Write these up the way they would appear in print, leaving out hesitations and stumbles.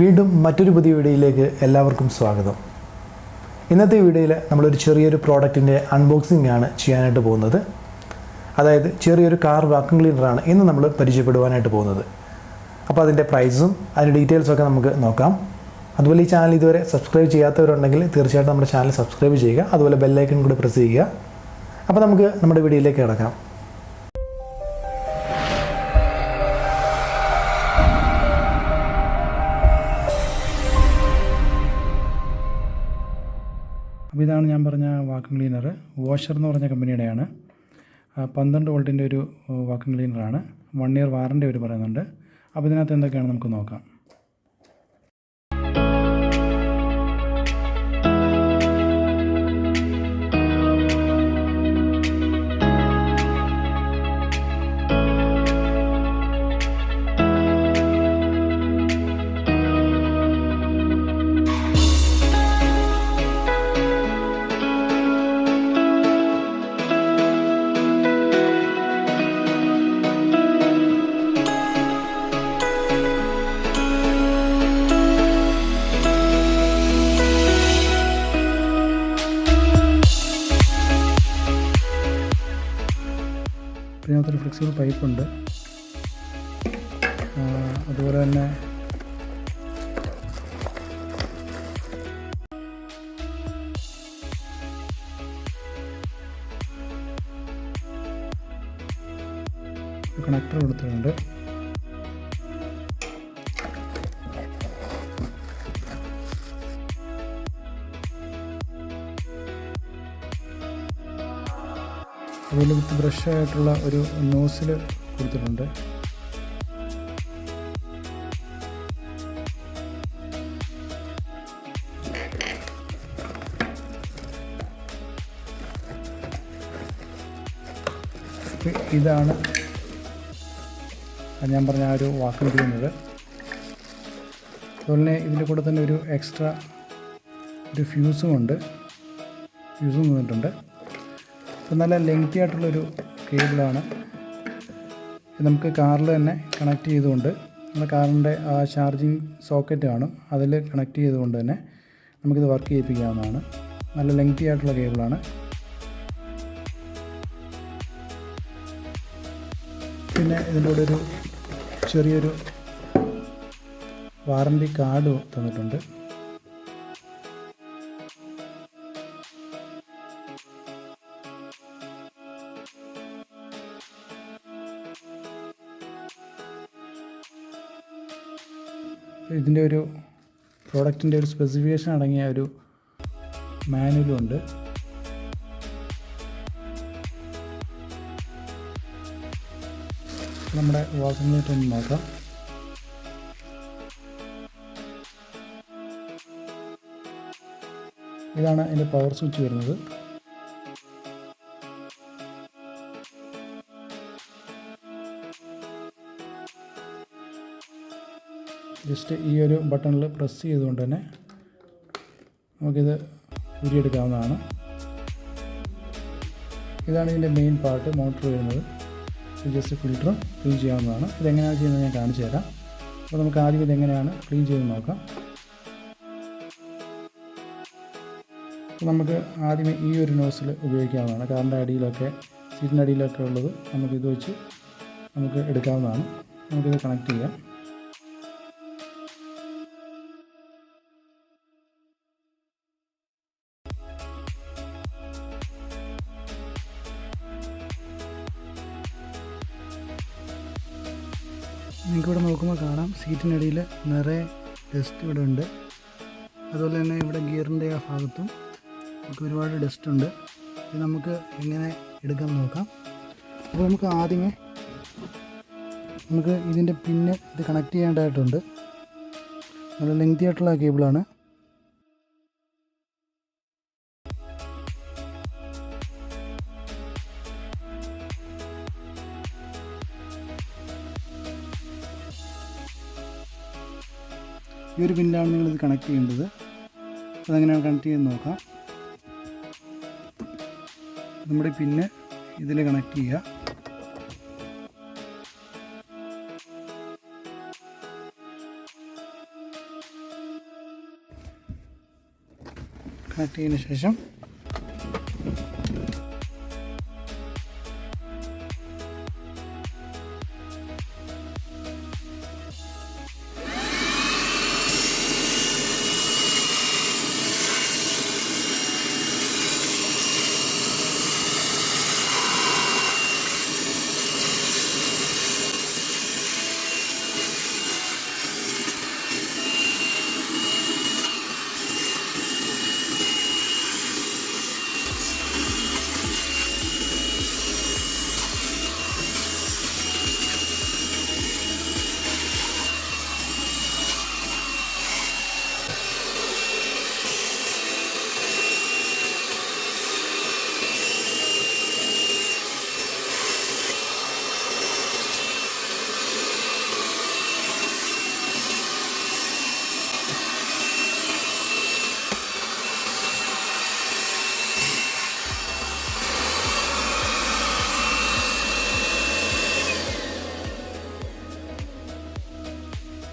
വീണ്ടും മറ്റൊരു പുതിയ വീഡിയോയിലേക്ക് എല്ലാവർക്കും സ്വാഗതം. ഇന്നത്തെ വീഡിയോയിൽ നമ്മളൊരു ചെറിയൊരു പ്രോഡക്റ്റിൻ്റെ അൺബോക്സിംഗ് ആണ് ചെയ്യാനായിട്ട് പോകുന്നത്. അതായത് ചെറിയൊരു കാർ വാക്യൂം ക്ലീനറാണ് ഇന്ന് നമ്മൾ പരിചയപ്പെടുവാനായിട്ട് പോകുന്നത്. അപ്പോൾ അതിൻ്റെ പ്രൈസും അതിൻ്റെ ഡീറ്റെയിൽസൊക്കെ നമുക്ക് നോക്കാം. അതുപോലെ ഈ ചാനൽ ഇതുവരെ സബ്സ്ക്രൈബ് ചെയ്യാത്തവരുണ്ടെങ്കിൽ തീർച്ചയായിട്ടും നമ്മുടെ ചാനൽ സബ്സ്ക്രൈബ് ചെയ്യുക. അതുപോലെ ബെല്ലൈക്കൺ കൂടി പ്രസ് ചെയ്യുക. അപ്പോൾ നമുക്ക് നമ്മുടെ വീഡിയോയിലേക്ക് കിടക്കാം. അപ്പോൾ ഇതാണ് ഞാൻ പറഞ്ഞ വാക്യൂം ക്ലീനർ. വാഷർ എന്ന് പറഞ്ഞ കമ്പനിയുടെയാണ്. 12 വോൾട്ടിൻ്റെ ഒരു വാക്യൂം ക്ലീനറാണ്. 1 ഇയർ വാറണ്ടി അവർ പറയുന്നുണ്ട്. അപ്പോൾ ഇതിനകത്ത് എന്തൊക്കെയാണ് നമുക്ക് നോക്കാം. ഇതിനകത്തൊരു ഫ്ലെക്സിബിൾ പൈപ്പുണ്ട്. അതുപോലെ തന്നെ കണക്ടർ കൊടുത്തിട്ടുണ്ട്. അതുപോലെ വിത്ത് ബ്രഷായിട്ടുള്ള ഒരു നോസിൽ കൊടുത്തിട്ടുണ്ട്. ഇതാണ് ഞാൻ പറഞ്ഞ ആ ഒരു വാക്യൂം ക്ലീനർ. അതുപോലെ തന്നെ ഇതിൻ്റെ കൂടെ തന്നെ ഒരു എക്സ്ട്രാ ഒരു ഫ്യൂസും വന്നിട്ടുണ്ട്. അപ്പോൾ നല്ല ലെങ്തി ആയിട്ടുള്ളൊരു കേബിളാണ്. നമുക്ക് കാറിൽ തന്നെ കണക്ട് ചെയ്തുകൊണ്ട് നമ്മുടെ കാറിൻ്റെ ആ ചാർജിങ് സോക്കറ്റ് കാണും, അതിൽ കണക്ട് ചെയ്തുകൊണ്ട് തന്നെ നമുക്കിത് വർക്ക് ചെയ്യിപ്പിക്കാവുന്നതാണ്. നല്ല ലെങ്തി ആയിട്ടുള്ള കേബിളാണ്. പിന്നെ ഇതിൻ്റെ കൂടെ ഒരു ചെറിയൊരു വാറണ്ടി കാർഡ് തന്നിട്ടുണ്ട്. ഇതിൻ്റെ ഒരു പ്രോഡക്റ്റിൻ്റെ ഒരു സ്പെസിഫിക്കേഷൻ അടങ്ങിയ ഒരു മാനുവലും ഉണ്ട്. നമ്മുടെ വാക്യൂം ക്ലീനർ ഒന്ന് നോക്കാം. ഇതാണ് അതിൻ്റെ പവർ സ്വിച്ച് വരുന്നത്. ജസ്റ്റ് ഈ ഒരു ബട്ടണിൽ പ്രസ് ചെയ്തുകൊണ്ട് തന്നെ നമുക്കിത് ഊരിയെടുക്കാവുന്നതാണ്. ഇതാണ് ഇതിൻ്റെ മെയിൻ പാർട്ട്, മോട്ടർ വരുന്നത്. ജസ്റ്റ് ഫിൽറ്ററും ക്ലീൻ ചെയ്യാവുന്നതാണ്. ഇതെങ്ങനെയാണ് ചെയ്യുന്നത് ഞാൻ കാണിച്ചു തരാം. അപ്പോൾ നമുക്ക് ആദ്യം ഇതെങ്ങനെയാണ് ക്ലീൻ ചെയ്ത് നോക്കാം. അപ്പോൾ നമുക്ക് ആദ്യമേ ഈ ഒരു നോസിൽ ഉപയോഗിക്കാവുന്നതാണ്. കാറിൻ്റെ അടിയിലൊക്കെ സീറ്റിൻ്റെ അടിയിലൊക്കെ ഉള്ളത് നമുക്കിത് വെച്ച് നമുക്ക് എടുക്കാവുന്നതാണ്. നമുക്കിത് കണക്ട് ചെയ്യാം. നിങ്ങൾക്കിവിടെ നോക്കുമ്പോൾ കാണാം, സീറ്റിനടിയിൽ നിറയെ ഡസ്റ്റ് ഇവിടെ ഉണ്ട്. അതുപോലെ തന്നെ ഇവിടെ ഗിയറിൻ്റെ ആ ഭാഗത്തും നമുക്ക് ഒരുപാട് ഡസ്റ്റ് ഉണ്ട്. ഇത് നമുക്ക് എങ്ങനെ എടുക്കാൻ നോക്കാം. അപ്പോൾ നമുക്ക് ആദ്യമേ ഇതിൻ്റെ പിന്ന് ഇത് കണക്ട് ചെയ്യേണ്ടതായിട്ടുണ്ട്. നല്ല ലെങ്തി ആയിട്ടുള്ള കേബിളാണ്. ഈ ഒരു പിന്നിലാണ് നിങ്ങളിത് കണക്ട് ചെയ്യേണ്ടത്. അതെങ്ങനെയാണ് കണക്ട് ചെയ്ത് നോക്കാം. നമ്മുടെ പിന്ന് ഇതിൽ കണക്ട് ചെയ്യുക. കണക്ട് ചെയ്തതിന് ശേഷം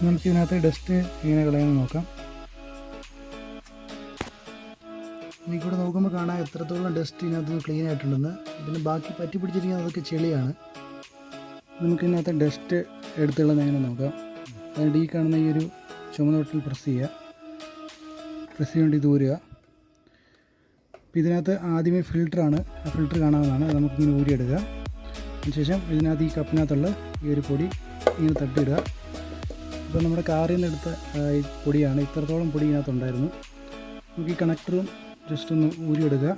നമുക്ക് ഇതിനകത്ത് ഡസ്റ്റ് എങ്ങനെ കളയാമെന്ന് നോക്കാം. ഇതിൽ നോക്കുമ്പോൾ കാണാൻ എത്രത്തോളം ഡസ്റ്റ് ഇതിനകത്ത് ക്ലീൻ ആയിട്ടുണ്ടെന്ന്. ഇതിന് ബാക്കി പറ്റി പിടിച്ചിരിക്കുന്നത് അതൊക്കെ ചെളിയാണ്. നമുക്ക് ഇതിനകത്ത് ഡസ്റ്റ് എടുത്തുള്ളത് എങ്ങനെ നോക്കാം. അതുകൊണ്ട് ഈ കാണുന്ന ഈ ഒരു ചുമന്ന ബട്ടണിൽ പ്രസ് ചെയ്യുക. പ്രസ് ചെയ്തുകൊണ്ട് ഇത് ഊരുക. അപ്പോൾ ഇതിനകത്ത് ആദ്യമേ ഫിൽറ്ററാണ്. ആ ഫിൽറ്റർ കാണാവുന്നതാണ്. അത് നമുക്കിങ്ങനെ ഊരിയെടുക്കുക. അതിനുശേഷം ഇതിനകത്ത് ഈ കപ്പിനകത്തുള്ള ഈ ഒരു പൊടി ഇങ്ങനെ തട്ടിയിടുക. ഇപ്പോൾ നമ്മുടെ കാറിൽ നിന്ന് എടുത്ത ഈ പൊടിയാണ്. ഇത്രത്തോളം പൊടി ഇതിനകത്തുണ്ടായിരുന്നു. നമുക്ക് ഈ കണക്ടറും ജസ്റ്റ് ഒന്ന് ഊരിയെടുക്കുക.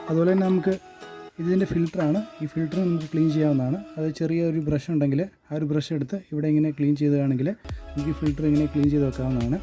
അതുപോലെ തന്നെ നമുക്ക് ഇതിൻ്റെ ഫിൽറ്ററാണ്. ഈ ഫിൽറ്റർ നമുക്ക് ക്ലീൻ ചെയ്യാവുന്നതാണ്. അത് ചെറിയൊരു ബ്രഷ് ഉണ്ടെങ്കിൽ ആ ഒരു ബ്രഷ് എടുത്ത് ഇവിടെ ഇങ്ങനെ ക്ലീൻ ചെയ്തതാണെങ്കിൽ നമുക്ക് ഈ ഫിൽറ്റർ ഇങ്ങനെ ക്ലീൻ ചെയ്ത് വെക്കാവുന്നതാണ്.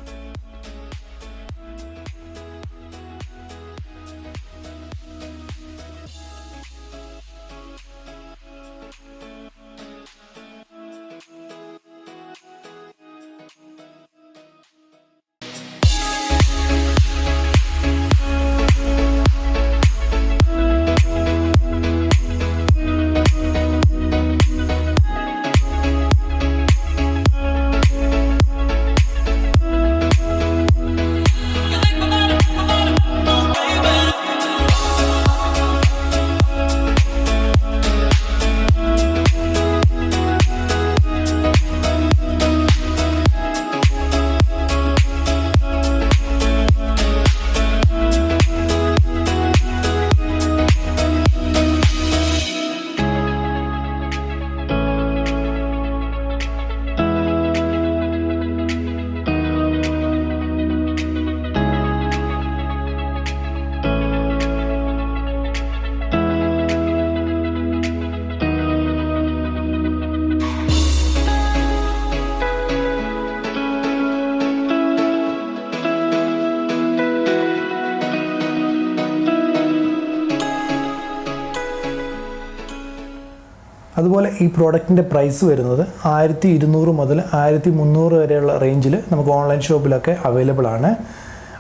അതുപോലെ ഈ പ്രോഡക്റ്റിൻ്റെ പ്രൈസ് വരുന്നത് 1200 മുതൽ 1300 വരെയുള്ള റേഞ്ചിൽ നമുക്ക് ഓൺലൈൻ ഷോപ്പിലൊക്കെ അവൈലബിൾ ആണ്.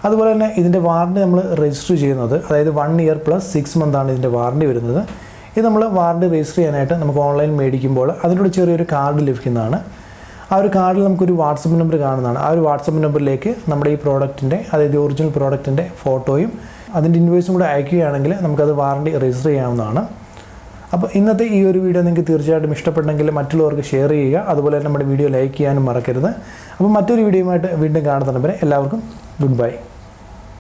അതുപോലെ തന്നെ ഇതിൻ്റെ വാറണ്ടി നമ്മൾ രജിസ്റ്റർ ചെയ്യുന്നത്, അതായത് 1 ഇയർ പ്ലസ് 6 മന്താണ് ഇതിൻ്റെ വാറണ്ടി വരുന്നത്. ഇത് നമ്മൾ വാറണ്ടി രജിസ്റ്റർ ചെയ്യാനായിട്ട് നമുക്ക് ഓൺലൈൻ മേടിക്കുമ്പോൾ അതിലൂടെ ചെറിയൊരു കാർഡ് ലഭിക്കുന്നതാണ്. ആ ഒരു കാർഡിൽ നമുക്കൊരു വാട്സപ്പ് നമ്പർ കാണുന്നതാണ്. ആ ഒരു വാട്സപ്പ് നമ്പറിലേക്ക് നമ്മുടെ ഈ പ്രോഡക്റ്റിൻ്റെ, അതായത് ഒറിജിനൽ പ്രോഡക്റ്റിൻ്റെ ഫോട്ടോയും അതിൻ്റെ ഇൻവോയ്സും കൂടെ അയക്കുകയാണെങ്കിൽ നമുക്കത് വാറണ്ടി രജിസ്റ്റർ ചെയ്യാവുന്നതാണ്. അപ്പോൾ ഇന്നത്തെ ഈ ഒരു വീഡിയോ നിങ്ങൾക്ക് തീർച്ചയായിട്ടും ഇഷ്ടപ്പെട്ടെങ്കിൽ മറ്റുള്ളവർക്ക് ഷെയർ ചെയ്യുക. അതുപോലെ തന്നെ നമ്മുടെ വീഡിയോ ലൈക്ക് ചെയ്യാനും മറക്കരുത്. അപ്പോൾ മറ്റൊരു വീഡിയോയുമായിട്ട് വീണ്ടും കാണുന്നതിന് വരെ എല്ലാവർക്കും ഗുഡ് ബൈ.